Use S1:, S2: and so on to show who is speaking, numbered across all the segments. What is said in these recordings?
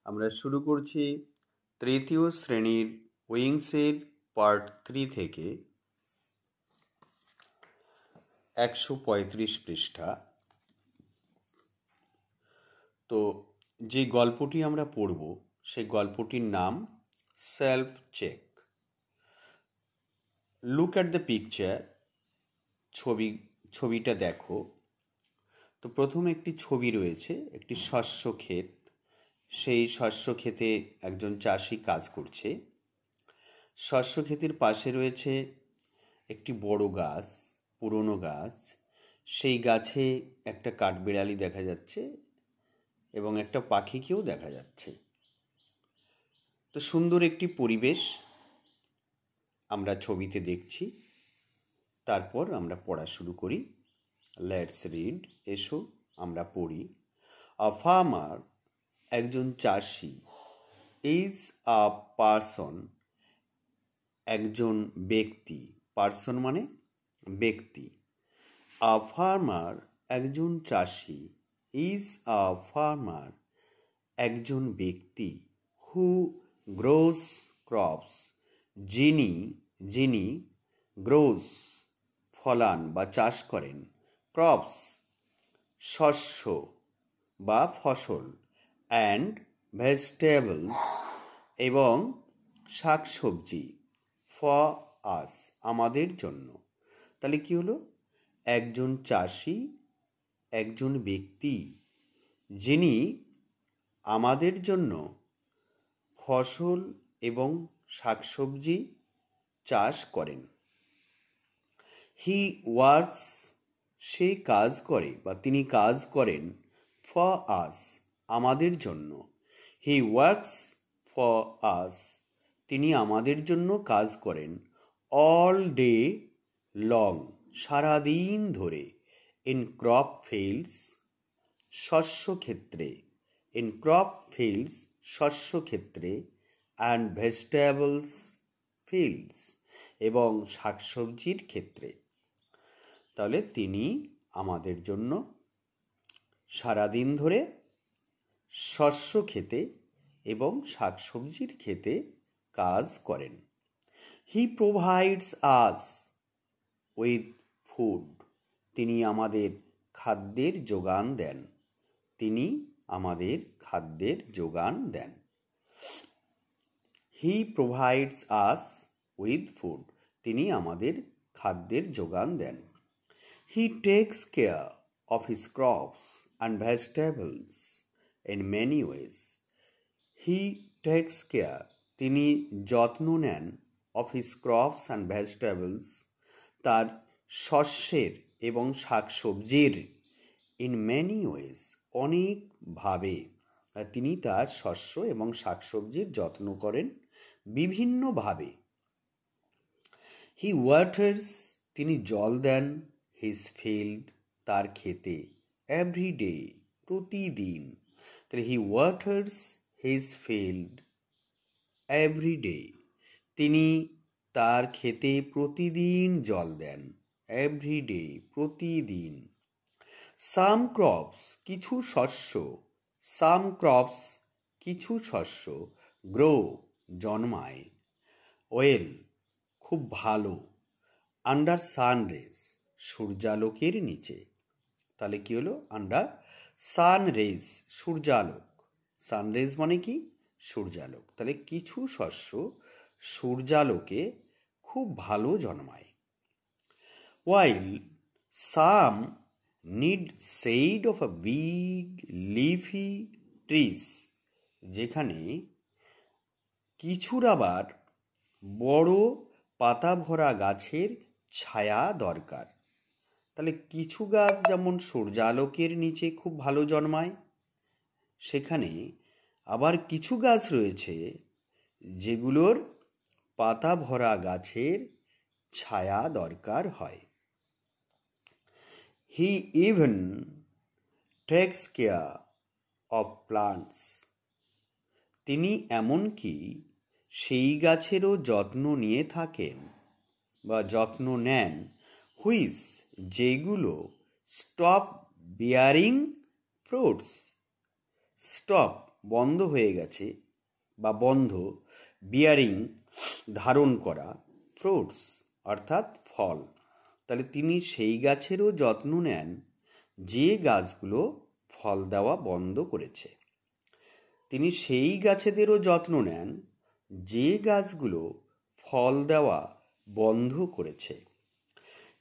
S1: আমরা শুরু করছি তৃতীয় শ্রেণীর উইংসের পার্ট 3 থেকে 135 পৃষ্ঠা। তো যে গল্পটি আমরা পড়ব সেই গল্পটির নাম self check. Look at the picture, ছবিটা দেখো। তো প্রথমে একটি ছবি রয়েছে, একটি শস্য ক্ষেত। সেই শস্য ক্ষেতে একজন চাষি কাজ করছে। শস্য ক্ষেতের পাশে রয়েছে একটি বড় গাছ, পুরনো গাছ। সেই গাছে একটা কাঠবিড়ালি দেখা যাচ্ছে এবং একটা পাখিকেও দেখা যাচ্ছে। তো সুন্দর একটি পরিবেশ আমরা ছবিতে দেখছি। তারপর আমরা পড়া শুরু করি। লেটস রিড, এসো আমরা পড়ি। আ ফার্মার, একজন চাষি, ইজ আ পারসন, একজন ব্যক্তি। পারসন মানে ব্যক্তি। আ ফার্মার, একজন চাষি, ইজ আ ফার্মার, একজন ব্যক্তি, হু গ্রোস ক্রপস, যিনি গ্রোস ফলান বা চাষ করেন, ক্রপস শস্য বা ফসল, অ্যান্ড ভেজিটেবলস এবং শাকসবজি, ফর আস আমাদের জন্য। তাহলে কি হলো? একজন চাষি, একজন ব্যক্তি যিনি আমাদের জন্য ফসল এবং শাকসবজি চাষ করেন। হি ওয়ার্কস, সে কাজ করে বা তিনি কাজ করেন, ফর আস আমাদের জন্য। হি ওয়ার্কস ফর আস, তিনি আমাদের জন্য কাজ করেন। অল ডে লং, সারাদিন ধরে। ইন ক্রপ ফিল্ডস, শস্য ক্ষেত্রে। ইন ক্রপ ফিল্ডস, শস্য ক্ষেত্রে। অ্যান্ড ভেজিটেবলস ফিল্ডস, এবং শাকসবজির ক্ষেত্রে। তাহলে তিনি আমাদের জন্য সারাদিন ধরে শস্য খেতে এবং শাকসবজির খেতে কাজ করেন। He provides us with food, তিনি আমাদের খাদ্যের যোগান দেন। তিনি আমাদের খাদ্যের যোগান দেন। He provides us with food, তিনি আমাদের খাদ্যের যোগান দেন। He takes care of his crops and vegetables in many ways. He takes care, তিনি যত্ন নেন, of his crops and vegetables, তার শস্যের এবং শাকসবজির, ইন মেনি ওয়েজ অনেকভাবে। তিনি তার শস্য এবং শাকসবজির যত্ন করেন বিভিন্নভাবে। হি ওয়াটার্স, তিনি জল দেন, হিজ ফিল্ড, তার ক্ষেতে, এভরি ডে, প্রতিদিন। তাহলে he waters his field every day, তিনি তার ক্ষেতে প্রতিদিন জল দেন, এভরি ডে, প্রতিদিন। সাম ক্রপস, কিছু শস্য, সাম ক্রপস, কিছু শস্য, গ্রো, জন্মায়, ওয়েল, খুব ভালো, আন্ডার সানরেজ, সূর্যালোকের নিচে। তাহলে কি হলো? Under sun rays, সূর্যালোক। সানরেজ মানে কি? সূর্যালোক। তাহলে কিছু শস্য সূর্যালোকে খুব ভালো জন্মায়। While some need shade of a big leafy trees, যেখানে কিছুর আবার বড় পাতা ভরা গাছের ছায়া দরকার। তাহলে কিছু গাছ যেমন সূর্যালোকের নিচে খুব ভালো জন্মায়, সেখানে আবার কিছু গাছ রয়েছে যেগুলোর পাতা ভরা গাছের ছায়া দরকার হয়। হি even tax care of plants, তিনি এমনকি সেই গাছেরও যত্ন নিয়ে থাকেন বা যত্ন নেন, হুইচ, যেগুলো স্টপ বিয়ারিং ফ্রুটস, স্টপ বন্ধ হয়ে গেছে বা বন্ধ, বিয়ারিং ধারণ করা, ফ্রুটস অর্থাৎ ফল। তাহলে তিনি সেই গাছেরও যত্ন নেন যে গাছগুলো ফল দেওয়া বন্ধ করেছে। তিনি সেই গাছেদেরও যত্ন নেন যে গাছগুলো ফল দেওয়া বন্ধ করেছে।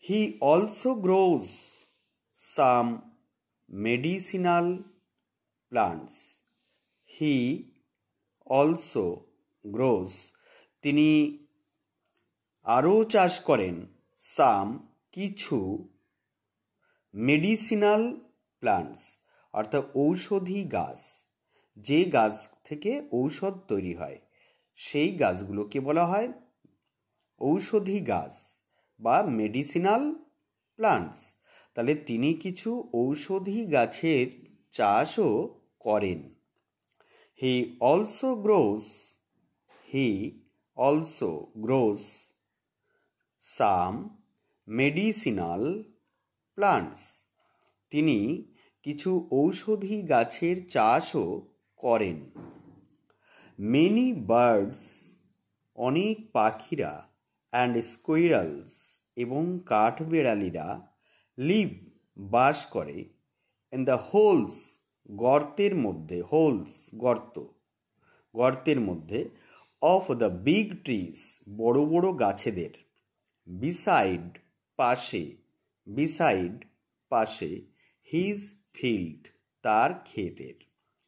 S1: He also grows some medicinal plants. He also grows, তিনি আরও চাষ করেন, সাম কিছু, মেডিসিনাল প্লান্টস অর্থাৎ ঔষধি গাছ, যে গাছ থেকে ঔষধ তৈরি হয় সেই গাছগুলোকে বলা হয় ঔষধি গাছ বা মেডিসিনাল প্লান্টস। তাহলে তিনি কিছু ঔষধি গাছের চাষও করেন। He also grows some medicinal plants. তিনি কিছু ঔষধি গাছের চাষও করেন। Many birds, অনেক পাখিরা, and squirrels, এবং কাঠবেড়ালিরা, live, বাস করে, in the holes, গর্তের মধ্যে, হোলস গর্ত, গর্তের মধ্যে, of the big trees, বড় বড় গাছেদের, beside, পাশে, beside, পাশে, his field, তার ক্ষেতের।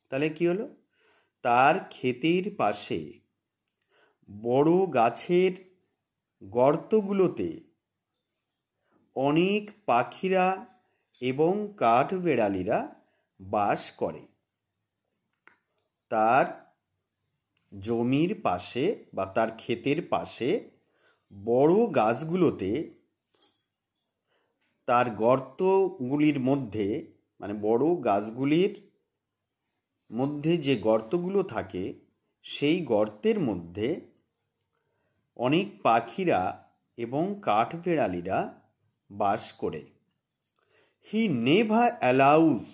S1: তাহলে কি হলো? তার ক্ষেতের পাশে বড় গাছের গর্তগুলোতে অনেক পাখিরা এবং কাঠবেড়ালিরা বাস করে। তার জমির পাশে বা তার ক্ষেতের পাশে বড় গাছগুলোতে, তার গর্তগুলির মধ্যে, মানে বড় গাছগুলির মধ্যে যে গর্তগুলো থাকে সেই গর্তের মধ্যে অনেক পাখিরা এবং কাঠবেড়ালিরা বাস করে। হি নেভার অ্যালাউজ,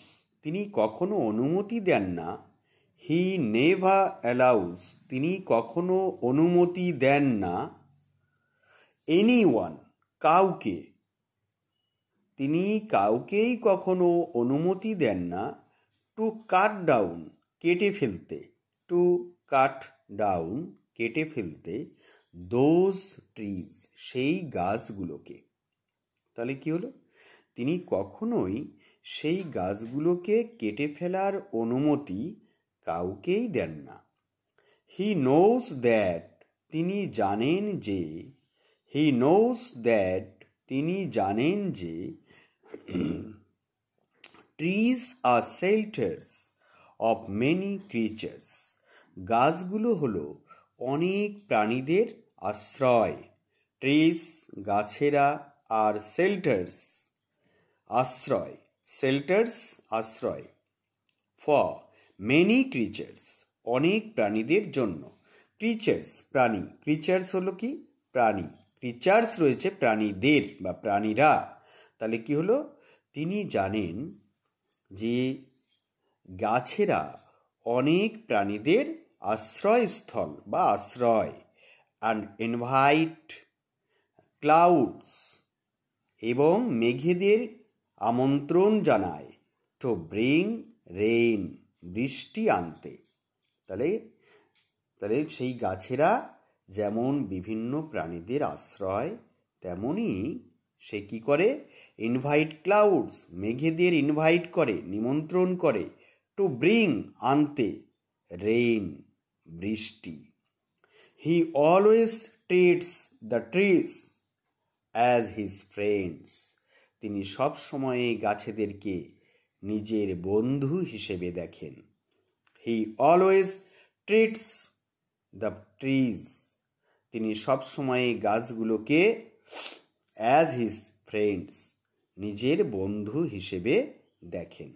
S1: তিনি কখনো অনুমতি দেন না, হি নেভার অ্যালাউজ, তিনি কখনো অনুমতি দেন না, এনিওয়ান, কাউকে, তিনি কাউকেই কখনো অনুমতি দেন না, টু কাট ডাউন, কেটে ফেলতে, টু কাট ডাউন, কেটে ফেলতে, দোজ ট্রিজ, সেই গাছগুলোকে। তাহলে কি হলো? তিনি কখনোই সেই গাছগুলোকে কেটে ফেলার অনুমতি কাউকেই দেন না। হি নোজ দ্যাট, তিনি জানেন যে, হি নোজ দ্যাট, তিনি জানেন যে, trees are shelters of many creatures, গাছগুলো হলো অনেক প্রাণীদের আশ্রয়। ট্রিজ, গাছেরা, আর শেল্টার্স, আশ্রয়, শেল্টার্স, আশ্রয়, ফর মেনি ক্রিচার্স, অনেক প্রাণীদের জন্য। ক্রিচার্স, প্রাণী, ক্রিচার্স হলো কি? প্রাণী, ক্রিচার্স রয়েছে প্রাণীদের বা প্রাণীরা। তাহলে কি হলো? তিনি জানেন যে গাছেরা অনেক প্রাণীদের আশ্রয়স্থল বা আশ্রয়। অ্যান্ড ইনভাইট ক্লাউডস, এবং মেঘেদের আমন্ত্রণ জানায়, টু ব্রিং রেইন, বৃষ্টি আনতে। তাহলে তাহলে সেই গাছেরা যেমন বিভিন্ন প্রাণীদের আশ্রয়, তেমনই সে কি করে? ইনভাইট ক্লাউডস, মেঘেদের ইনভাইট করে, নিমন্ত্রণ করে, টু ব্রিং, আনতে, রেইন, বৃষ্টি। He always treats the trees as his friends, তিনি সব সময় গাছেদেরকে নিজের বন্ধু হিসেবে দেখেন। He always treats the trees, তিনি সব সময় গাছগুলোকে অ্যাজ হিজ ফ্রেন্ডস, নিজের বন্ধু হিসেবে দেখেন।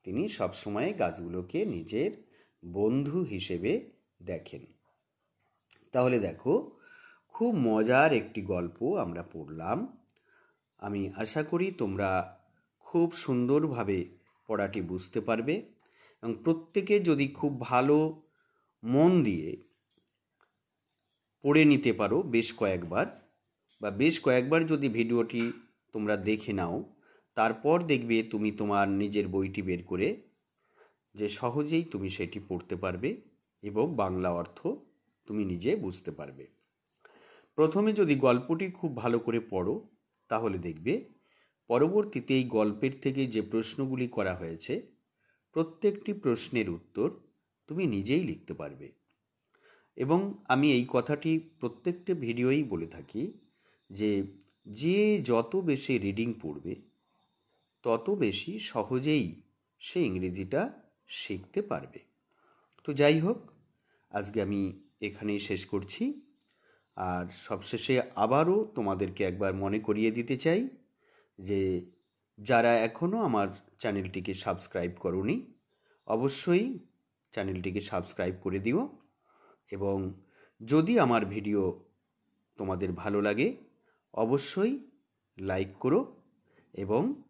S1: তিনি সবসময় গাছগুলোকে নিজের বন্ধু হিসেবে দেখেন। তাহলে দেখো, খুব মজার একটি গল্প আমরা পড়লাম। আমি আশা করি তোমরা খুব সুন্দরভাবে পড়াটি বুঝতে পারবে। এবং প্রত্যেকে যদি খুব ভালো মন দিয়ে পড়ে নিতে পারো বেশ কয়েকবার যদি ভিডিওটি তোমরা দেখে নাও, তারপর দেখবে তুমি তোমার নিজের বইটি বের করে যে সহজেই তুমি সেটি পড়তে পারবে এবং বাংলা অর্থ তুমি নিজে বুঝতে পারবে। প্রথমে যদি গল্পটি খুব ভালো করে পড়ো, তাহলে দেখবে পরবর্তীতে এই গল্পের থেকে যে প্রশ্নগুলি করা হয়েছে প্রত্যেকটি প্রশ্নের উত্তর তুমি নিজেই লিখতে পারবে। এবং আমি এই কথাটি প্রত্যেকটা ভিডিওই বলে থাকি যে যত বেশি রিডিং পড়বে তত বেশি সহজেই সে ইংরেজিটা শিখতে পারবে। তো যাই হোক, আজকে আমি এখানেই শেষ করছি। আর সবশেষে আবারও তোমাদেরকে একবার মনে করিয়ে দিতে চাই যে যারা এখনও আমার চ্যানেলটিকে সাবস্ক্রাইব করোনি, অবশ্যই চ্যানেলটিকে সাবস্ক্রাইব করে দিও। এবং যদি আমার ভিডিও তোমাদের ভালো লাগে অবশ্যই লাইক করো এবং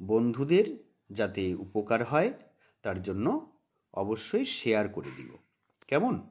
S1: বন্ধুদের যাতে উপকার হয় তার জন্য অবশ্যই শেয়ার করে দিও। কেমন?